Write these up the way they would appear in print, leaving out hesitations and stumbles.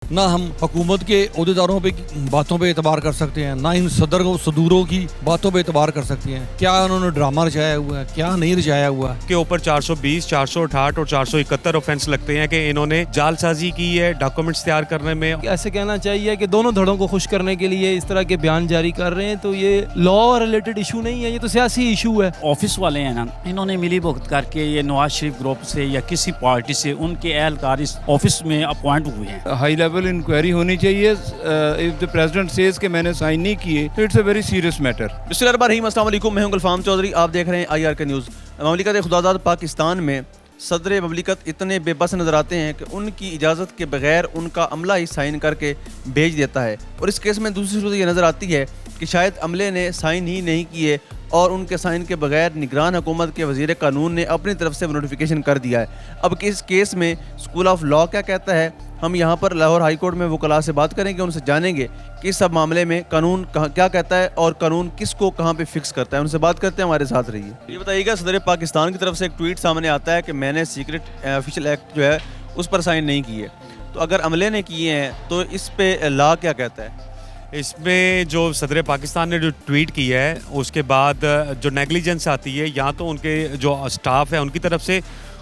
ना हम हुकूमत के अहदेदारों पे बातों पे एतबार कर सकते हैं, ना इन सदूरों की बातों पे एतबार कर सकते हैं। क्या उन्होंने ड्रामा रचाया हुआ है, क्या नहीं रचाया हुआ के ऊपर 420, 468 और 471 ऑफेंस लगते हैं कि इन्होंने जालसाजी की है डॉक्यूमेंट्स तैयार करने में। ऐसे कहना चाहिए कि दोनों धड़ों को खुश करने के लिए इस तरह के बयान जारी कर रहे हैं, तो ये लॉ रिलेटेड इशू नहीं है, ये तो सियासी इशू है। ऑफिस वाले हैं ना, इन्होंने मिली भुगत करके ये नवाज शरीफ ग्रुप से या किसी पार्टी से उनके एहलकार इस ऑफिस में अपॉइंट हुए हैं। हाई लेवल इंक्वायरी होनी चाहिए। इफ द प्रेसिडेंट सेज कि मैंने साइन नहीं किए तो it's a very serious matter. बिस्मिल्लाहिर्रहमानिर्रहीम, अस्सलाम वालेकुम, मैं हूं गुलफाम चौधरी, आप देख रहे हैं IRK न्यूज़। ममलिकत खुदादाद पाकिस्तान में सदर ममलिकत इतने बेबस नज़र आते हैं कि उनकी इजाज़त के बगैर उनका अमला ही साइन करके भेज देता है। और इस केस में दूसरी सूरत ये नज़र आती है कि शायद अमले ने साइन ही नहीं किए और उनके साइन के बगैर निगरान हुकूमत के वज़ीर कानून ने अपनी तरफ से नोटिफिकेशन कर दिया है। अब इस केस में स्कूल ऑफ लॉ क्या कहता है, हम यहाँ पर लाहौर हाई कोर्ट में वकला से बात करेंगे, उनसे जानेंगे कि इस सब मामले में कानून क्या कहता है और कानून किसको कहाँ पे फिक्स करता है। उनसे बात करते हैं, हमारे साथ रहिए। ये बताइएगा, सदर पाकिस्तान की तरफ से एक ट्वीट सामने आता है कि मैंने सीक्रेट ऑफिशियल एक्ट जो है उस पर साइन नहीं किए, तो अगर अमले ने किए हैं तो इस पे लॉ क्या कहता है? इसमें जो सदर पाकिस्तान ने जो ट्वीट किया है उसके बाद जो नेग्लिजेंस आती है या तो उनके जो स्टाफ है उनकी तरफ से,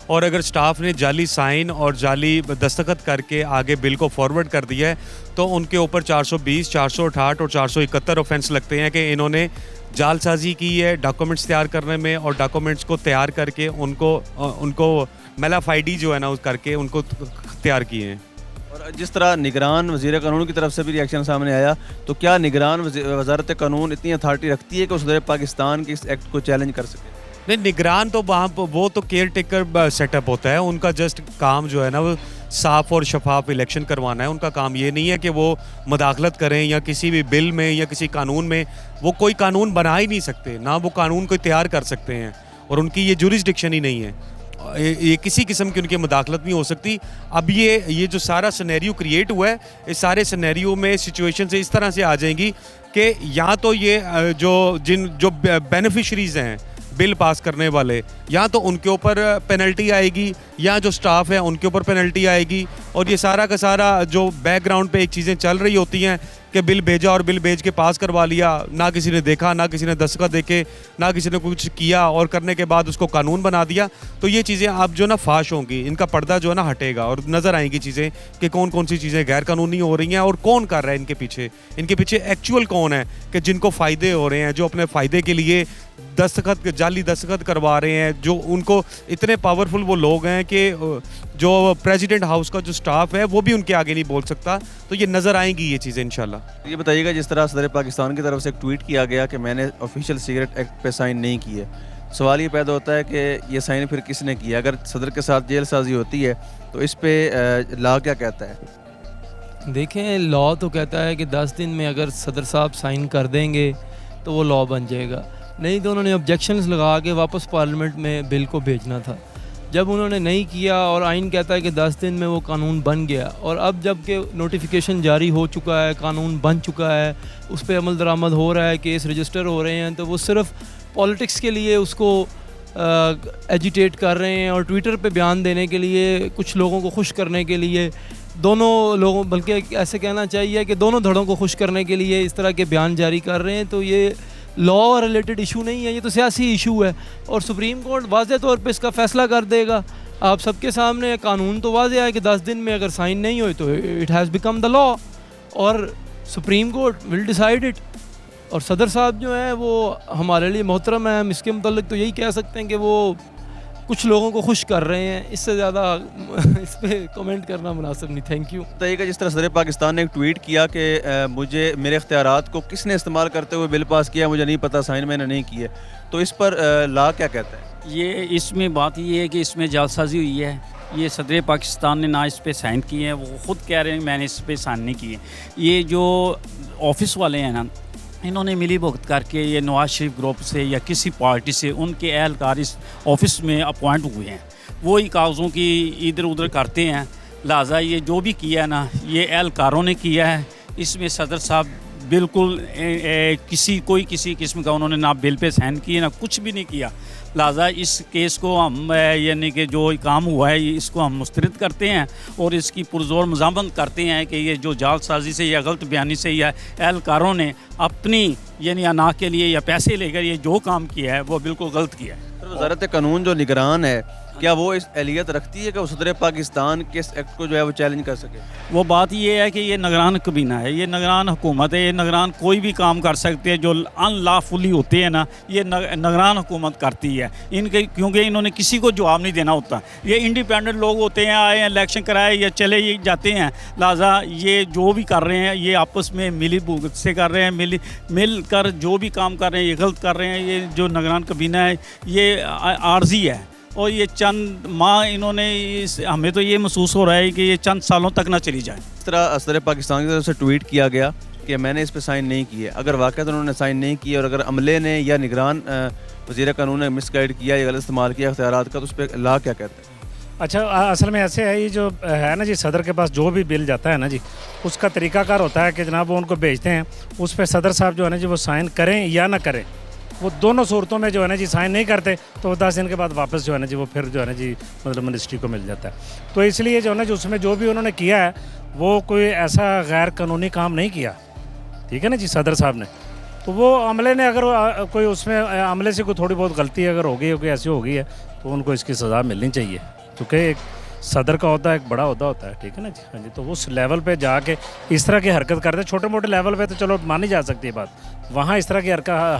और अगर स्टाफ ने जाली साइन और जाली दस्तखत करके आगे बिल को फॉरवर्ड कर दिया है तो उनके ऊपर 420, 468 और 471 ऑफेंस लगते हैं कि इन्होंने जालसाजी की है डॉक्यूमेंट्स तैयार करने में, और डॉक्यूमेंट्स को तैयार करके उनको मेलाफाइडी जो है ना उस करके उनको तैयार किए हैं। और जिस तरह निगरान वज़ीर कानून की तरफ से भी रिएक्शन सामने आया, तो क्या निगरान वज़ारत कानून इतनी अथॉरिटी रखती है कि सदर पाकिस्तान के इस एक्ट को चैलेंज कर सके? नहीं, निगरान तो वहाँ वो तो केयर टेकर सेटअप होता है, उनका जस्ट काम जो है ना वो साफ़ और शफाफ इलेक्शन करवाना है। उनका काम ये नहीं है कि वो मदाखलत करें या किसी भी बिल में या किसी कानून में। वो कोई कानून बना ही नहीं सकते, ना वो कानून को तैयार कर सकते हैं, और उनकी ये जुरिसडिक्शन ही नहीं है। ये किसी किस्म की उनकी मदाखलत नहीं हो सकती। अब ये जो सारा सिनेरियो क्रिएट हुआ है, इस सारे सिनेरियो में सिचुएशन से इस तरह से आ जाएंगी कि या तो ये जो बेनिफिशरीज़ हैं बिल पास करने वाले, या तो उनके ऊपर पेनल्टी आएगी या जो स्टाफ है उनके ऊपर पेनल्टी आएगी। और ये सारा का सारा जो बैकग्राउंड पे एक चीज़ें चल रही होती हैं कि बिल भेजा और बिल भेज के पास करवा लिया, ना किसी ने देखा, ना किसी ने दस्तखत देखे, ना किसी ने कुछ किया, और करने के बाद उसको कानून बना दिया। तो ये चीज़ें अब जो ना फाश होंगी, इनका पर्दा जो है ना हटेगा और नज़र आएंगी चीज़ें कि कौन कौन सी चीज़ें गैर कानूनी हो रही हैं और कौन कर रहा है इनके पीछे एक्चुअल कौन है कि जिनको फ़ायदे हो रहे हैं, जो अपने फ़ायदे के लिए जाली दस्तखत करवा रहे हैं, जो उनको इतने पावरफुल वो लोग हैं कि जो प्रेसिडेंट हाउस का जो स्टाफ है वो भी उनके आगे नहीं बोल सकता। तो ये नज़र आएंगी ये चीज़ें इंशाल्लाह। ये बताइएगा, जिस तरह सदर पाकिस्तान की तरफ से एक ट्वीट किया गया कि मैंने ऑफिशियल सीक्रेट एक्ट पे साइन नहीं किए, सवाल ये पैदा होता है कि ये साइन फिर किसने किया? अगर सदर के साथ जेल साजी होती है तो इस पे लॉ क्या कहता है? देखें, लॉ तो कहता है कि 10 दिन में अगर सदर साहब साइन कर देंगे तो वो लॉ बन जाएगा, नहीं तो उन्होंने ऑब्जेक्शंस लगा के वापस पार्लियामेंट में बिल को भेजना था। जब उन्होंने नहीं किया और आइन कहता है कि 10 दिन में वो कानून बन गया, और अब जब कि नोटिफिकेशन जारी हो चुका है, कानून बन चुका है, उस पर अमल दरामद हो रहा है, केस रजिस्टर हो रहे हैं, तो वो सिर्फ पॉलिटिक्स के लिए उसको एजिटेट कर रहे हैं और ट्विटर पे बयान देने के लिए, कुछ लोगों को खुश करने के लिए, दोनों लोगों, बल्कि ऐसे कहना चाहिए कि दोनों धड़ों को खुश करने के लिए इस तरह के बयान जारी कर रहे हैं। तो ये लॉ रिलेटेड इशू नहीं है, ये तो सियासी इशू है, और सुप्रीम कोर्ट वाज़े तौर पे इसका फ़ैसला कर देगा। आप सबके सामने कानून तो वाज़े है कि 10 दिन में अगर साइन नहीं हुए तो it has become the law, और supreme court will decide it. और सदर साहब जो हैं वो हमारे लिए मोहतरम है, हम इसके मुतल्लिक तो यही कह सकते हैं कि वो कुछ लोगों को खुश कर रहे हैं, इससे ज़्यादा इस पर कमेंट करना मुनासिब नहीं। Thank you. बताइएगा, जिस तरह सदर पाकिस्तान ने एक ट्वीट किया कि मुझे मेरे इख्तियारात को किसने इस्तेमाल करते हुए बिल पास किया मुझे नहीं पता, साइन मैंने नहीं किए, तो इस पर लॉ क्या कहता है? ये इसमें बात ये है कि इसमें जालसाजी हुई है। ये सदर पाकिस्तान ने ना इस पे साइन किए हैं, वो ख़ुद कह रहे हैं मैंने इस पे साइन नहीं किए। ये जो ऑफिस वाले हैं ना, इन्होंने मिली भुगत करके ये नवाज शरीफ ग्रुप से या किसी पार्टी से उनके एहलकार इस ऑफिस में अपॉइंट हुए हैं, वो ही कागज़ों की इधर उधर करते हैं। लिहाजा ये जो भी किया है ना, ये एहलकारों ने किया है, इसमें सदर साहब बिल्कुल कोई किसी किस्म का उन्होंने ना बिल पे साइन किए ना कुछ भी नहीं किया। लिहाजा इस केस को हम यानी कि जो काम हुआ है इसको हम मुस्तरद करते हैं और इसकी पुरजोर मज़ामत करते हैं कि ये जो जालसाजी से या गलत बयानी से या एहलकारों ने अपनी यानी अना के लिए या पैसे लेकर ये जो काम किया है वो बिल्कुल गलत किया है। वज़ारत कानून जो निगरान है, क्या वो इस एहलियत रखती है कि वो सदर पाकिस्तान के इस एक्ट को जो है वो चैलेंज कर सके? वो बात ये है कि ये निगरान कबीना है, ये निगरान हुकूमत है, ये निगरान कोई भी काम कर सकते हैं जो अनलॉफुली होते हैं ना, ये निगरान हुकूमत करती है इनके, क्योंकि इन्होंने किसी को जवाब नहीं देना होता। ये इंडिपेंडेंट लोग होते हैं, आए हैं इलेक्शन कराए या चले ही जाते हैं। लिहाजा ये जो भी कर रहे हैं ये आपस में मिली भुगत से कर रहे हैं, मिल कर जो भी काम कर रहे हैं ये गलत कर रहे हैं। ये जो निगरान कबीना है ये आर्जी है और ये चंद माह इन्होंने हमें तो ये महसूस हो रहा है कि ये चंद सालों तक ना चली जाए। इस तरह सदर पाकिस्तान की तरफ से ट्वीट किया गया कि मैंने इस पर साइन नहीं किए। अगर वाक़ई उन्होंने साइन नहीं किए और अगर अमले ने या निगरान वज़ीर कानून ने मिसगाइड किया या गलत इस्तेमाल किया इख्तियारात का, तो उस पर ला क्या कहते हैं? अच्छा, असल में ऐसे है, ये जो है ना जी, सदर के पास जो भी बिल जाता है ना जी, उसका तरीकाकार होता है कि जनाब वो उनको भेजते हैं, उस पर सदर साहब जो है ना जी वो साइन करें या ना करें। वो दोनों सूरतों में जो है ना जी साइन नहीं करते तो 10 दिन के बाद वापस जो है ना जी वो फिर जो है ना जी मतलब मिनिस्ट्री को मिल जाता है। तो इसलिए जो है ना जी उसमें जो भी उन्होंने किया है वो कोई ऐसा गैर कानूनी काम नहीं किया, ठीक है ना जी, सदर साहब ने। तो वो अमले ने अगर कोई उसमें अमले से कोई थोड़ी बहुत गलती अगर हो गई, कोई ऐसी हो गई है तो उनको इसकी सज़ा मिलनी चाहिए, क्योंकि एक सदर का होता है, एक बड़ा होता है, ठीक है ना जी। हाँ जी, तो उस लेवल पे जाके इस तरह की हरकत करते हैं। छोटे मोटे लेवल पे तो चलो मानी जा सकती है बात, वहाँ इस तरह की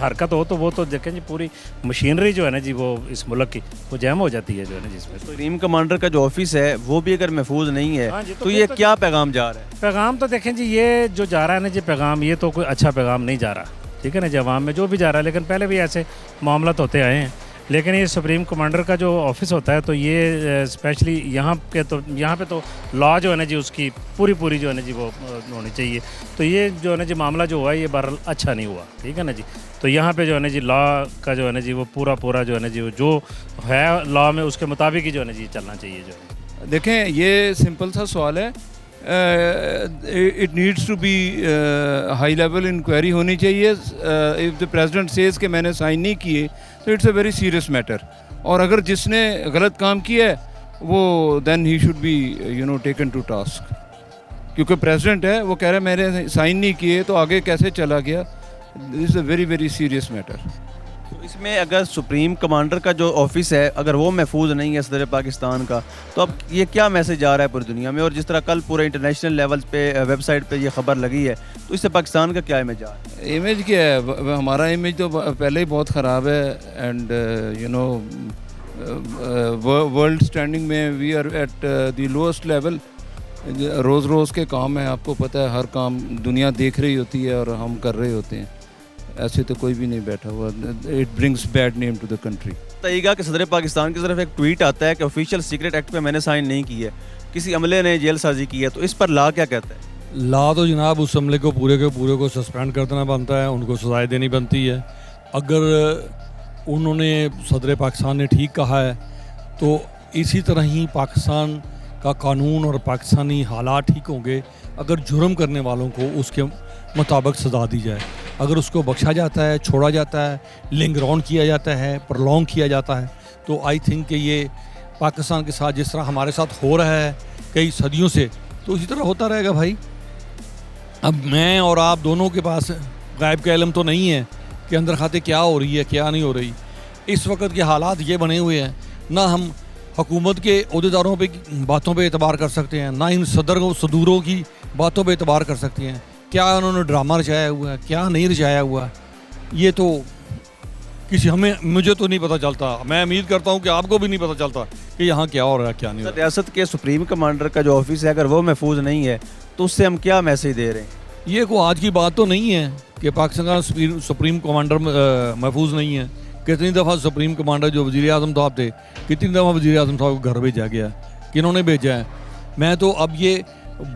हरकत हो तो वो तो देखें जी पूरी मशीनरी जो है ना जी वो इस मुल्क की वो जैम हो जाती है जो है ना जिसमें। सुप्रीम कमांडर का जो ऑफिस है वो भी अगर महफूज नहीं है, हाँ जी, तो ये क्या पैगाम जा रहा है? पैगाम तो देखें जी, ये जो जा रहा है ना जी पैगाम, ये तो कोई अच्छा पैगाम नहीं जा रहा, ठीक है ना जी, अवाम में जो भी जा रहा है। लेकिन पहले भी ऐसे मामला होते आए हैं, लेकिन ये सुप्रीम कमांडर का जो ऑफिस होता है तो ये स्पेशली यहाँ पे तो लॉ जो है ना जी उसकी पूरी जो है ना जी वो होनी चाहिए। तो ये जो है ना जी मामला जो हुआ है ये बहरहाल अच्छा नहीं हुआ, ठीक है ना जी। तो यहाँ पे जो है ना जी लॉ का जो है ना जी वो पूरा जो है ना जी जो है लॉ में उसके मुताबिक ही जो है ना जी चलना चाहिए। जो देखें, ये सिंपल सा सवाल है, it needs to be high level inquiry होनी चाहिए। इफ़ द प्रेसिडेंट सेज कि मैंने साइन नहीं किए तो it's a very serious matter. और अगर जिसने गलत काम किया है वो then he should be taken to task, क्योंकि प्रेसिडेंट है, वो कह रहा है मैंने साइन नहीं किए तो आगे कैसे चला गया। This is a very very serious matter. तो इसमें अगर सुप्रीम कमांडर का जो ऑफिस है अगर वो महफूज नहीं है सदर पाकिस्तान का, तो अब ये क्या मैसेज जा रहा है पूरी दुनिया में? और जिस तरह कल पूरे इंटरनेशनल लेवल पे वेबसाइट पे ये खबर लगी है, तो इससे पाकिस्तान का क्या इमेज आ रहा है? इमेज क्या है? हमारा इमेज तो पहले ही बहुत ख़राब है। एंड वर्ल्ड स्टैंडिंग में we are at the lowest level. रोज़ के काम है, आपको पता है, हर काम दुनिया देख रही होती है और हम कर रहे होते हैं। ऐसे तो कोई भी नहीं बैठा हुआ। It brings bad name to the country. बताइएगा कि सदर पाकिस्तान की तरफ एक ट्वीट आता है कि ऑफिशियल सीक्रेट एक्ट पे मैंने साइन नहीं की है, किसी अमले ने जेल साजी की है, तो इस पर ला क्या कहता है? ला तो जनाब उस हमले को पूरे के पूरे को सस्पेंड कर देना बनता है, उनको सजाएं देनी बनती है। अगर उन्होंने सदर पाकिस्तान ने ठीक कहा है तो इसी तरह ही पाकिस्तान का कानून और पाकिस्तानी हालात ठीक होंगे अगर जुर्म करने वालों को उसके मुताबिक सज़ा दी जाए। अगर उसको बख्शा जाता है, छोड़ा जाता है, लिंगर ऑन किया जाता है, प्रलॉन्ग किया जाता है, तो आई थिंक कि ये पाकिस्तान के साथ जिस तरह हमारे साथ हो रहा है कई सदियों से, तो इसी तरह होता रहेगा भाई। अब मैं और आप दोनों के पास गायब का इल्म तो नहीं है कि अंदर खाते क्या हो रही है क्या नहीं हो रही। इस वक्त के हालात ये बने हुए हैं, ना हम हुकूमत के अहदेदारों पे बातों पे एतबार कर सकते हैं, ना इन सदूरों की बातों पे एतबार कर सकते हैं। क्या उन्होंने ड्रामा रचाया हुआ है, क्या नहीं रचाया हुआ है, ये तो मुझे तो नहीं पता चलता। मैं उम्मीद करता हूँ कि आपको भी नहीं पता चलता कि यहाँ क्या हो रहा है क्या नहीं हो रहा। रियासत के सुप्रीम कमांडर का जो ऑफिस है अगर वो महफूज नहीं है तो उससे हम क्या मैसेज दे रहे हैं? ये कोई आज की बात तो नहीं है कि पाकिस्तान का सुप्रीम कमांडर महफूज नहीं है। कितनी दफ़ा सुप्रीम कमांडर जो वज़ीर आज़म साहब थे, कितनी दफ़ा वज़ीर आज़म साहब को घर भेजा गया, किन्होंने भेजा है? मैं तो अब ये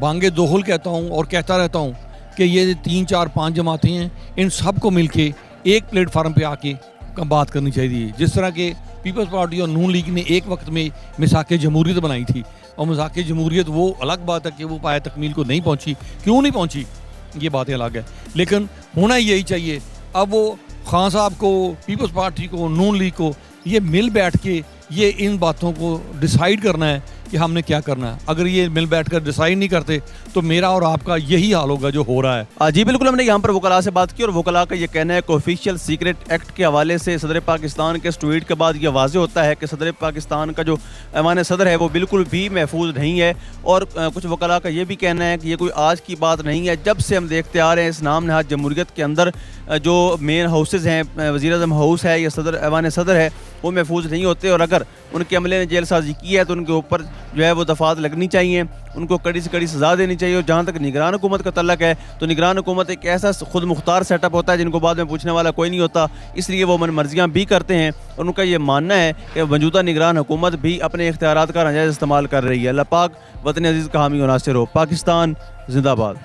बांगे दोहल कहता हूँ और कहता रहता हूँ कि ये 3 4 5 जमातें हैं, इन सब को मिल के एक प्लेटफार्म पे आके बात करनी चाहिए। जिस तरह के पीपल्स पार्टी और नून लीग ने एक वक्त में मिसाक जमहूरियत बनाई थी, और मिसाक जमहूरियत वो अलग बात है कि वो पाया तकमील को नहीं पहुँची। क्यों नहीं पहुँची? ये बातें अलग है, लेकिन होना यही चाहिए। अब वो खान साहब को, पीपल्स पार्टी को, नून लीग को ये मिल बैठ के ये इन बातों को डिसाइड करना है कि हमने क्या करना है। अगर ये मिल बैठ कर डिसाइड नहीं करते तो मेरा और आपका यही हाल होगा जो हो रहा है। जी बिल्कुल, हमने यहाँ पर वकला से बात की और वकला का ये कहना है कि ऑफिशियल सीक्रेट एक्ट के हवाले से सदर पाकिस्तान के ट्वीट के बाद ये वाज़ेह होता है कि सदर पाकिस्तान का जो ऐवान सदर है वो बिल्कुल भी महफूज नहीं है। और कुछ वकला का ये भी कहना है कि ये कोई आज की बात नहीं है, जब से हम देखते आ रहे हैं इस नाम नहाद जमहूरियत के अंदर जो मेन हाउसेज़ हैं, वज़ीर आज़म हाउस है या सदर ऐवान सदर है, वो महफूज नहीं होते। और अगर उनके अमले ने जेल साजी की है तो उनके ऊपर जो है वो दफात लगनी चाहिए, उनको कड़ी से कड़ी सज़ा देनी चाहिए। और जहाँ तक निगरान हुकूमत का तल्लक है तो निगरान हुकूमत एक ऐसा खुद मुख्तार सेटअप होता है जिनको बाद में पूछने वाला कोई नहीं होता, इसलिए वो मन मर्जियाँ भी करते हैं। और उनका ये मानना है कि मौजूदा निगरान हुकूमत भी अपने इख्तियारात का नाजायज़ इस्तेमाल कर रही है। अल्लाह पाक वतन अजीज़ का हामी और नासिर हो। पाकिस्तान जिंदाबाद।